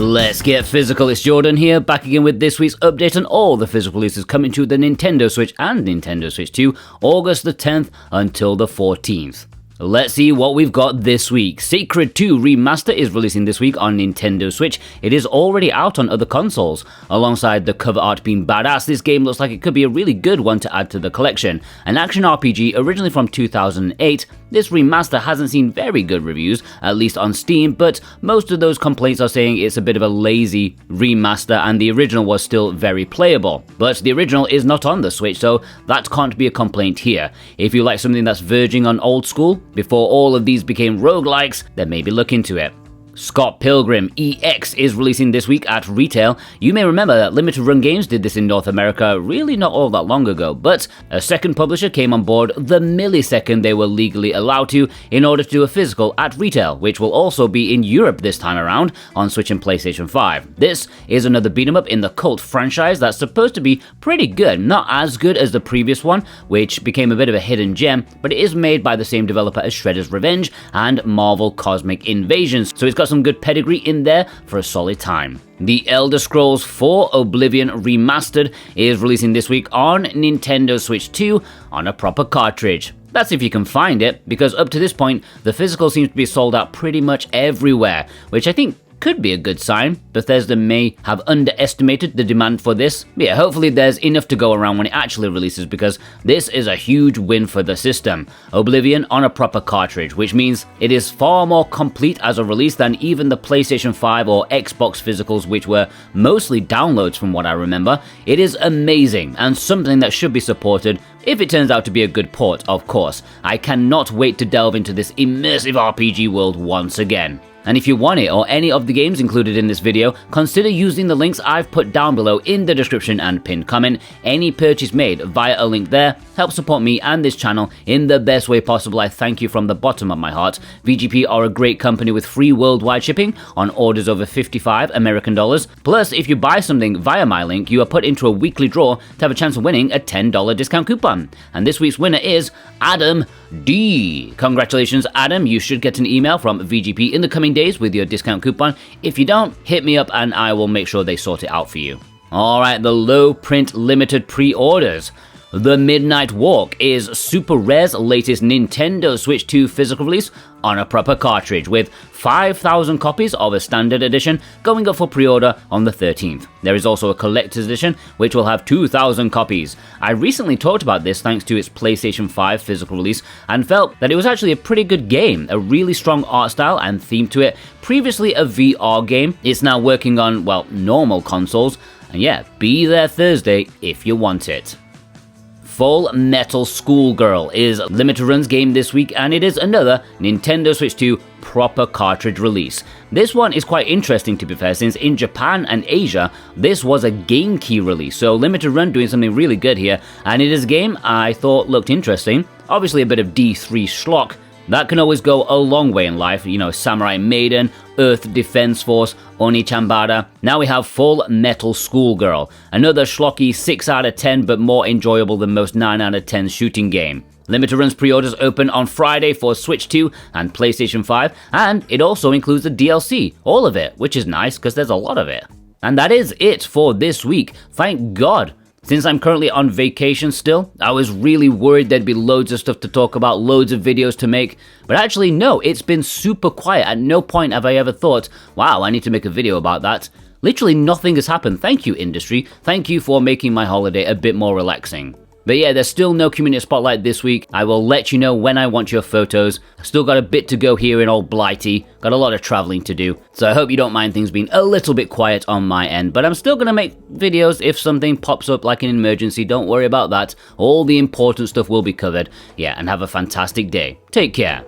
Let's get physical, it's Jordan here, back again with this week's update on all the physical releases coming to the Nintendo Switch and Nintendo Switch 2, August the 10th until the 14th. Let's see what we've got this week. Sacred 2 Remaster is releasing this week on Nintendo Switch. It is already out on other consoles. Alongside the cover art being badass, this game looks like it could be a really good one to add to the collection. An action RPG originally from 2008, this remaster hasn't seen very good reviews, at least on Steam, but most of those complaints are saying it's a bit of a lazy remaster and the original was still very playable. But the original is not on the Switch, so that can't be a complaint here. If you like something that's verging on old school, before all of these became roguelikes, then maybe look into it. Pilgrim EX is releasing this week at retail. You may remember that Limited Run Games did this in North America really not all that long ago, but a second publisher came on board the millisecond they were legally allowed to in order to do a physical at retail, which will also be in Europe this time around on Switch and PlayStation 5. This is another beat-em-up in the Cult franchise that's supposed to be pretty good, not as good as the previous one, which became a bit of a hidden gem, but it is made by the same developer as Shredder's Revenge and Marvel Cosmic Invasions, so it's got some good pedigree in there for a solid time. The Elder Scrolls 4 Oblivion Remastered is releasing this week on Nintendo Switch 2 on a proper cartridge. That's if you can find it, because up to this point, the physical seems to be sold out pretty much everywhere, which I think could be a good sign. Bethesda may have underestimated the demand for this. But yeah, hopefully there's enough to go around when it actually releases, because this is a huge win for the system. Oblivion on a proper cartridge, which means it is far more complete as a release than even the PlayStation 5 or Xbox physicals, which were mostly downloads from what I remember. It is amazing and something that should be supported if it turns out to be a good port, of course. I cannot wait to delve into this immersive RPG world once again. And if you want it or any of the games included in this video, consider using the links I've put down below in the description and pinned comment. Any purchase made via a link there helps support me and this channel in the best way possible. I thank you from the bottom of my heart. VGP are a great company with free worldwide shipping on orders over $55 American. Plus, if you buy something via my link, you are put into a weekly draw to have a chance of winning a $10 discount coupon. And this week's winner is Adam D. Congratulations, Adam. You should get an email from VGP in the coming days with your discount coupon. If you don't, hit me up and I will make sure they sort it out for you. Alright, the low print limited pre-orders. The Midnight Walk is Super Rare's latest Nintendo Switch 2 physical release on a proper cartridge, with 5,000 copies of a standard edition going up for pre-order on the 13th. There is also a collector's edition, which will have 2,000 copies. I recently talked about this thanks to its PlayStation 5 physical release, and felt that it was actually a pretty good game, a really strong art style and theme to it. Previously a VR game, it's now working on, well, normal consoles, and yeah, be there Thursday if you want it. Full Metal Schoolgirl is Limited Run's game this week, and it is another Nintendo Switch 2 proper cartridge release. This one is quite interesting, to be fair, since in Japan and Asia, this was a game key release, so Limited Run doing something really good here, and it is a game I thought looked interesting. Obviously a bit of D3 schlock. That can always go a long way in life, you know, Samurai Maiden, Earth Defense Force, Oni Chambara. Now we have Full Metal Schoolgirl, another schlocky 6 out of 10 but more enjoyable than most 9 out of 10 shooting game. Limited Run's pre-orders open on Friday for Switch 2 and PlayStation 5, and it also includes the DLC, all of it, which is nice because there's a lot of it. And that is it for this week, thank God. Since I'm currently on vacation still, I was really worried there'd be loads of stuff to talk about, loads of videos to make, but actually no, it's been super quiet. At no point have I ever thought, wow, I need to make a video about that. Literally nothing has happened. Thank you, industry. Thank you for making my holiday a bit more relaxing. But yeah, there's still no community spotlight this week. I will let you know when I want your photos. I've still got a bit to go here in old Blighty. Got a lot of traveling to do. So I hope you don't mind things being a little bit quiet on my end. But I'm still going to make videos if something pops up like an emergency. Don't worry about that. All the important stuff will be covered. Yeah, and have a fantastic day. Take care.